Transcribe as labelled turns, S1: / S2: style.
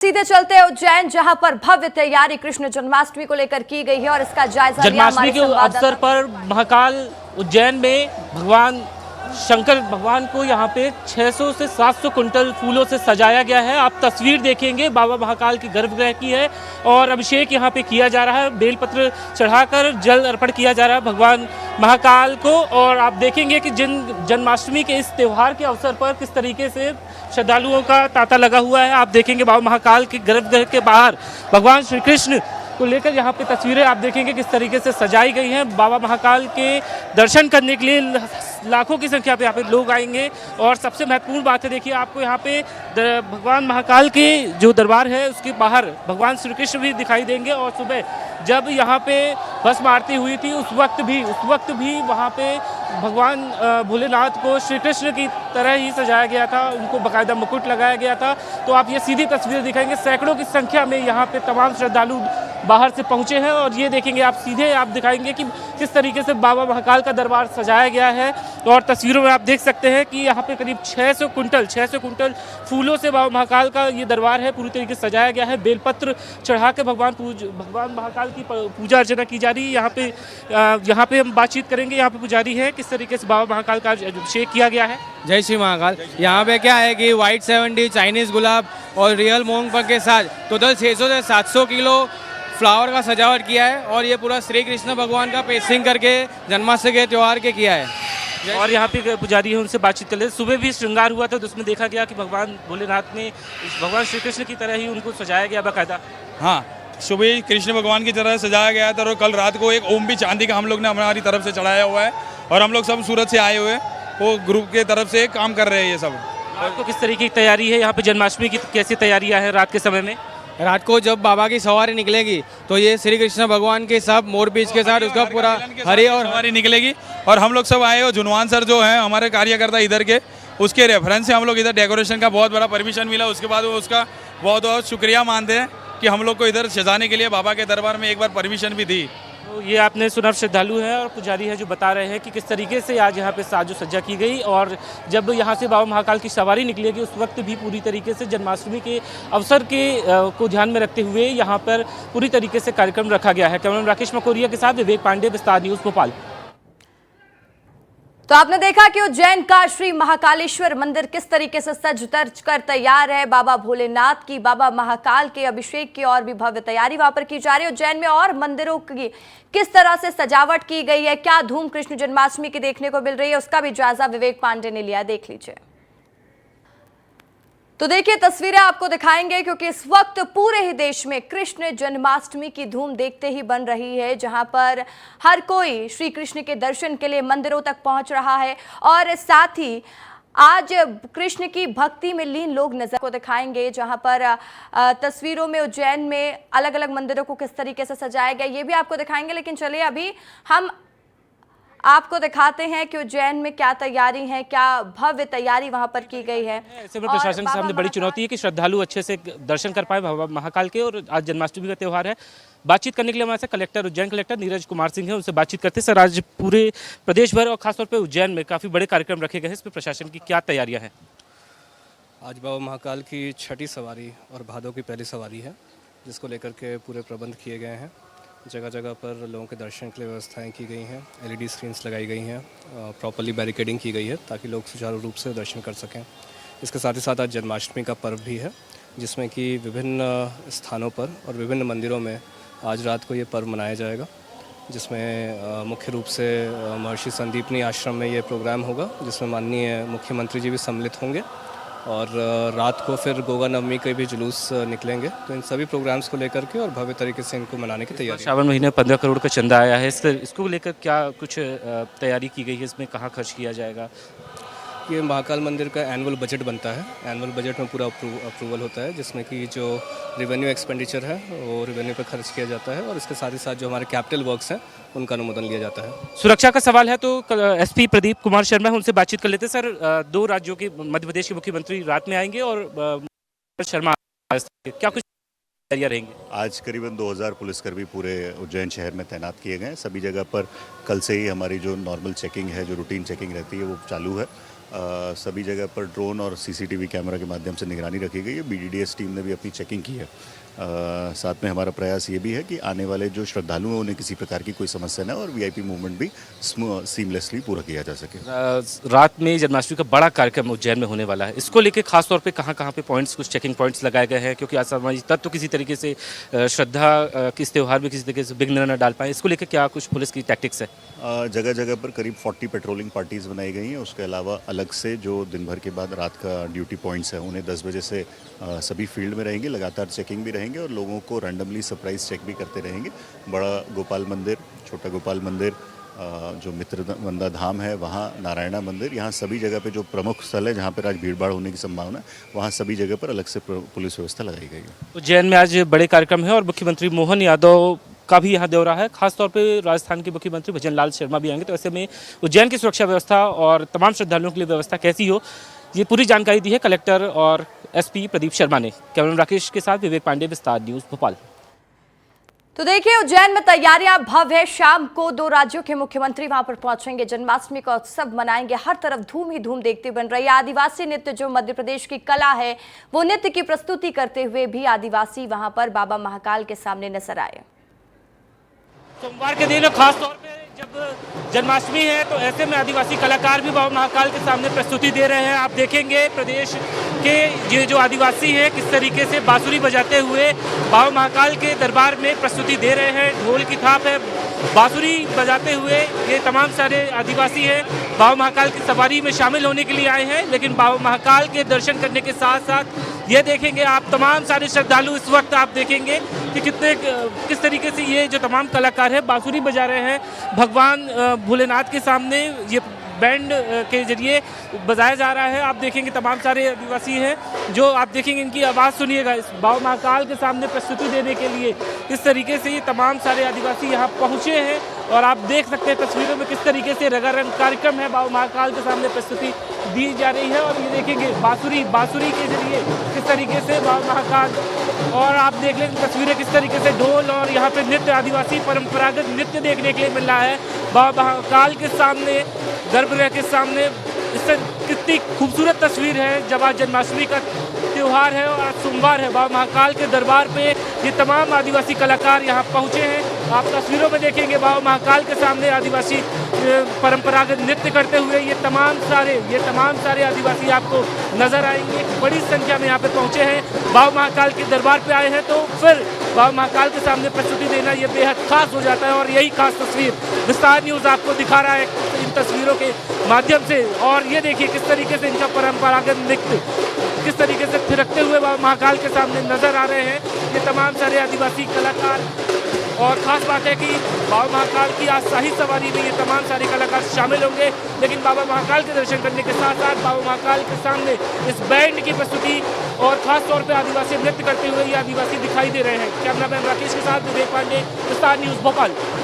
S1: सीधे चलते हैं उज्जैन, जहां पर भव्य तैयारी कृष्ण जन्माष्टमी को लेकर की गई है और इसका जायजा लिया
S2: जन्माष्टमी के अवसर पर महाकाल उज्जैन में भगवान शंकर भगवान को यहाँ पे 600 से 700 कुंटल फूलों से सजाया गया है। आप तस्वीर देखेंगे बाबा महाकाल की गर्भगृह की है और अभिषेक यहाँ पे किया जा रहा है। बेलपत्र चढ़ाकर जल अर्पण किया जा रहा है भगवान महाकाल को। और आप देखेंगे कि जन्माष्टमी के इस त्यौहार के अवसर पर किस तरीके से श्रद्धालुओं का तांता लगा हुआ है। आप देखेंगे बाबा महाकाल के गर्भगृह के बाहर भगवान श्री कृष्ण को लेकर यहाँ पे तस्वीरें आप देखेंगे किस तरीके से सजाई गई हैं। बाबा महाकाल के दर्शन करने के लिए लाखों की संख्या पे यहाँ पे लोग आएंगे। और सबसे महत्वपूर्ण बात है, देखिए आपको यहाँ पे भगवान महाकाल के जो दरबार है उसके बाहर भगवान श्री कृष्ण भी दिखाई देंगे। और सुबह जब यहाँ पे भस्म आरती हुई थी उस वक्त भी वहाँ पे भगवान भोलेनाथ को श्री कृष्ण की तरह ही सजाया गया था, उनको बाकायदा मुकुट लगाया गया था। तो आप ये सीधी तस्वीर दिखाएंगे, सैकड़ों की संख्या में यहाँ पे तमाम श्रद्धालु बाहर से पहुँचे हैं। और ये देखेंगे आप सीधे आप दिखाएंगे कि किस तरीके से बाबा महाकाल का दरबार सजाया गया है। और तस्वीरों में आप देख सकते हैं कि यहाँ पे करीब 600 कुंटल फूलों से बाबा महाकाल का ये दरबार है पूरी तरीके से सजाया गया है। बेलपत्र चढ़ा के भगवान महाकाल की पूजा अर्चना की जा रही है। यहाँ पे हम बातचीत करेंगे, यहाँ पे पुजारी है, किस तरीके से बाबा महाकाल का अभिषेक किया गया है।
S3: जय श्री महाकाल। यहाँ पे क्या है कि व्हाइट 70 चाइनीज़ गुलाब और रियल मूंग के साथ टोटल 600 से 700 किलो फ्लावर का सजावट किया है। और ये पूरा श्री कृष्ण भगवान का पेस्टिंग करके जन्माष्टमी के त्यौहार के किया है।
S2: और यहाँ पे पुजारी है, उनसे बातचीत कर ले। सुबह भी श्रृंगार हुआ था तो उसमें देखा गया कि भगवान भोलेनाथ ने भगवान श्री कृष्ण की तरह ही उनको सजाया गया बाकायदा।
S4: हाँ, सुबह कृष्ण भगवान की तरह सजाया गया था। और कल रात को एक ओम भी चांदी का हम लोग ने हमारी तरफ से चढ़ाया हुआ है। और हम लोग सब सूरत से आए हुए वो ग्रुप के तरफ से काम कर रहे हैं ये सब।
S2: आपको किस तरीके की तैयारी है यहाँ पे जन्माष्टमी की, कैसी तैयारियाँ हैं रात के समय में?
S3: रात को जब बाबा की सवारी निकलेगी तो ये श्री कृष्ण भगवान के सब मोर बीच के साथ उसका पूरा हरी और
S4: सवारी निकलेगी। और हम लोग सब आए हो जुनवान सर जो हैं हमारे कार्यकर्ता इधर के, उसके रेफरेंस से हम लोग इधर डेकोरेशन का बहुत बड़ा परमिशन मिला। उसके बाद वो उसका बहुत बहुत शुक्रिया मानते हैं कि हम लोग को इधर सजाने के लिए बाबा के दरबार में एक बार परमिशन भी दी।
S2: तो ये आपने सुना, श्रद्धालु हैं और पुजारी है जो बता रहे हैं कि किस तरीके से आज यहाँ पे साजो सज्जा की गई। और जब यहाँ से बाबा महाकाल की सवारी निकलेगी उस वक्त भी पूरी तरीके से जन्माष्टमी के अवसर के को ध्यान में रखते हुए यहाँ पर पूरी तरीके से कार्यक्रम रखा गया है। कैमरामैन राकेश मकोरिया के साथ विवेक पांडे, विस्तार न्यूज़, भोपाल।
S1: तो आपने देखा कि उज्जैन का श्री महाकालेश्वर मंदिर किस तरीके से सज धज कर तैयार है। बाबा भोलेनाथ की, बाबा महाकाल के अभिषेक की और भी भव्य तैयारी वहां पर की जा रही है। उज्जैन में और मंदिरों की किस तरह से सजावट की गई है, क्या धूम कृष्ण जन्माष्टमी की देखने को मिल रही है, उसका भी जायजा विवेक पांडे ने लिया। देख लीजिए। तो देखिए तस्वीरें आपको दिखाएंगे क्योंकि इस वक्त पूरे ही देश में कृष्ण जन्माष्टमी की धूम देखते ही बन रही है, जहां पर हर कोई श्री कृष्ण के दर्शन के लिए मंदिरों तक पहुंच रहा है। और साथ ही आज कृष्ण की भक्ति में लीन लोग नजर को दिखाएंगे, जहां पर तस्वीरों में उज्जैन में अलग अलग मंदिरों को किस तरीके से सजाया गया ये भी आपको दिखाएंगे। लेकिन चलिए अभी हम आपको दिखाते हैं कि उज्जैन में क्या तैयारी है, क्या भव्य तैयारी वहां पर की गई है।
S2: ऐसे में प्रशासन के सामने बड़ी चुनौती है कि श्रद्धालु अच्छे से दर्शन कर पाए बाबा महाकाल के। और आज जन्माष्टमी का त्यौहार है। बातचीत करने के लिए हमारे साथ कलेक्टर, उज्जैन कलेक्टर नीरज कुमार सिंह हैं, उनसे बातचीत करते हैं। सर, आज पूरे प्रदेश भर और खासतौर पर उज्जैन में काफ़ी बड़े कार्यक्रम रखे गए हैं, इस पर प्रशासन की क्या तैयारियाँ हैं?
S5: आज बाबा महाकाल की छठी सवारी और भादों की पहली सवारी है, जिसको लेकर के पूरे प्रबंध किए गए हैं। जगह जगह पर लोगों के दर्शन के लिए व्यवस्थाएं की गई हैं, LED स्क्रीन्स लगाई गई हैं, प्रॉपर्ली बैरिकेडिंग की गई है ताकि लोग सुचारू रूप से दर्शन कर सकें। इसके साथ ही साथ आज जन्माष्टमी का पर्व भी है, जिसमें कि विभिन्न स्थानों पर और विभिन्न मंदिरों में आज रात को ये पर्व मनाया जाएगा, जिसमें मुख्य रूप से महर्षि संदीपनी आश्रम में ये प्रोग्राम होगा, जिसमें माननीय मुख्यमंत्री जी भी सम्मिलित होंगे। और रात को फिर गोगा नवमी के भी जुलूस निकलेंगे। तो इन सभी प्रोग्राम्स को लेकर के और भव्य तरीके से इनको मनाने की तैयारी।
S2: श्रावण महीने में 15 करोड़ का चंदा आया है, इसको लेकर क्या कुछ तैयारी की गई है? इसमें कहाँ खर्च किया जाएगा?
S5: ये महाकाल मंदिर का एनुअल बजट बनता है। एनुअल बजट में पूरा अप्रूवल होता है, जिसमें कि जो रेवेन्यू एक्सपेंडिचर है वो रेवेन्यू पर खर्च किया जाता है। और इसके साथ ही साथ जो हमारे कैपिटल वर्क्स हैं उनका अनुमोदन लिया जाता है।
S2: सुरक्षा का सवाल है तो SP प्रदीप कुमार शर्मा है, उनसे बातचीत कर लेते हैं। सर, 2 राज्यों के, मध्य प्रदेश के मुख्यमंत्री रात में आएंगे और शर्मा, क्या कुछ तैयार रहेंगे?
S6: आज करीबन 2000 पुलिसकर्मी पूरे उज्जैन शहर में तैनात किए गए हैं। सभी जगह पर कल से ही हमारी जो नॉर्मल चेकिंग है, जो रूटीन चेकिंग रहती है वो चालू है। सभी जगह पर ड्रोन और सीसीटीवी कैमरा के माध्यम से निगरानी रखी गई है। बीडीडीएस टीम ने भी अपनी चेकिंग की है। साथ में हमारा प्रयास ये भी है कि आने वाले जो श्रद्धालु हैं उन्हें किसी प्रकार की कोई समस्या न और वीआईपी मूवमेंट भी सीमलेसली पूरा किया जा सके।
S2: रात में जन्माष्टमी का बड़ा कार्यक्रम उज्जैन में होने वाला है, इसको लेके खास तौर पे कहाँ पे पॉइंट्स, कुछ चेकिंग पॉइंट्स लगाए गए हैं क्योंकि असामाजिक तत्व किसी तरीके से श्रद्धा के इस त्यौहार में किसी तरीके से विघ्न न डाल पाए, इसको लेकर क्या कुछ पुलिस की टैक्टिक्स है?
S6: जगह जगह पर करीब 40 पेट्रोलिंग पार्टीज बनाई गई हैं। उसके अलावा अलग से जो दिन भर के बाद रात का ड्यूटी पॉइंट्स हैं उन्हें 10 बजे से सभी फील्ड में रहेंगे, लगातार चेकिंग भी रहेंगे और लोगों को रैंडमली सरप्राइज चेक भी करते रहेंगे। बड़ा गोपाल मंदिर, छोटा गोपाल मंदिर, जो मित्रवंदा धाम है वहाँ, नारायणा मंदिर, यहाँ सभी जगह पे जो प्रमुख स्थल है जहाँ पर आज भीड़ भाड़ होने की संभावना है वहाँ सभी जगह पर अलग से पुलिस व्यवस्था लगाई गई है।
S2: उज्जैन में आज बड़े कार्यक्रम है और मुख्यमंत्री मोहन यादव का भी यहाँ दौरा है, खासतौर पे राजस्थान के मुख्यमंत्री भजन लाल शर्मा भी आएंगे, तो ऐसे में उज्जैन की सुरक्षा व्यवस्था और तमाम श्रद्धालुओं के लिए व्यवस्था कैसी हो, ये पूरी जानकारी दी है कलेक्टर और एसपी प्रदीप शर्मा ने। कैमरामैन राकेश के साथ विवेक पांडे, विस्तार न्यूज, भोपाल।
S1: तो देखिए उज्जैन में तैयारियां भव्य है। शाम को 2 राज्यों के मुख्यमंत्री वहां पर पहुंचेंगे, जन्माष्टमी का उत्सव मनाएंगे। हर तरफ धूम ही धूम देखते बन रही है। आदिवासी नृत्य जो मध्य प्रदेश की कला है, वो नृत्य की प्रस्तुति करते हुए भी आदिवासी वहां पर बाबा महाकाल के सामने नजर आए।
S2: सोमवार के दिन खास तौर पे जब जन्माष्टमी है तो ऐसे में आदिवासी कलाकार भी बाबा महाकाल के सामने प्रस्तुति दे रहे हैं। आप देखेंगे प्रदेश के ये जो आदिवासी हैं किस तरीके से बांसुरी बजाते हुए बाबा महाकाल के दरबार में प्रस्तुति दे रहे हैं। ढोल की थाप है, बांसुरी बजाते हुए ये तमाम सारे आदिवासी हैं बाबा महाकाल की सवारी में शामिल होने के लिए आए हैं। लेकिन बाबा महाकाल के दर्शन करने के साथ साथ ये देखेंगे आप तमाम सारे श्रद्धालु इस वक्त आप देखेंगे कि किस तरीके से ये जो तमाम कलाकार हैं बांसुरी बजा रहे हैं भगवान भोलेनाथ के सामने। ये बैंड के जरिए बजाया जा रहा है। आप देखेंगे तमाम सारे आदिवासी हैं जो आप देखेंगे इनकी आवाज़ सुनिएगा इस बाबा महाकाल के सामने प्रस्तुति देने के लिए। इस तरीके से ये तमाम सारे आदिवासी यहाँ पहुँचे हैं और आप देख सकते हैं तस्वीरों में किस तरीके से रंगारंग कार्यक्रम है बाबा महाकाल के सामने प्रस्तुति दी जा रही है। और ये देखेंगे बांसुरी के जरिए किस तरीके से बाबा महाकाल, और आप देख लें तस्वीरें किस तरीके से ढोल और यहाँ पे नृत्य, आदिवासी परंपरागत नृत्य देखने के लिए मिल रहा है बाबा महाकाल के सामने, गर्भगृह के सामने। इससे कितनी खूबसूरत तस्वीर है जब आज जन्माष्टमी का त्यौहार है और आज सोमवार है। बाबा महाकाल के दरबार पे ये तमाम आदिवासी कलाकार यहाँ पहुँचे हैं। आप तस्वीरों में देखेंगे बाबा महाकाल के सामने आदिवासी परंपरागत नृत्य करते हुए ये तमाम सारे आदिवासी आपको नजर आएंगे। बड़ी संख्या में यहाँ पे पहुँचे हैं, बाबा महाकाल के दरबार पे आए हैं, तो फिर बाबा महाकाल के सामने प्रस्तुति देना ये बेहद खास हो जाता है। और यही खास तस्वीर विस्तार न्यूज़ आपको दिखा रहा है इन तस्वीरों के माध्यम से। और ये देखिए किस तरीके से इनका परंपरागत नृत्य किस तरीके से थिरकते हुए बाबा महाकाल के सामने नजर आ रहे हैं ये तमाम सारे आदिवासी कलाकार। और ख़ास बात है कि बाबा महाकाल की आज शाही सवारी में ये तमाम सारे कलाकार शामिल होंगे। लेकिन बाबा महाकाल के दर्शन करने के साथ साथ बाबा महाकाल के सामने इस बैंड की प्रस्तुति और ख़ास तौर पे आदिवासी नृत्य करते हुए ये आदिवासी दिखाई दे रहे हैं। कैमरामैन राकेश के साथ विवेक पांडे, विस्तार न्यूज़, भोपाल।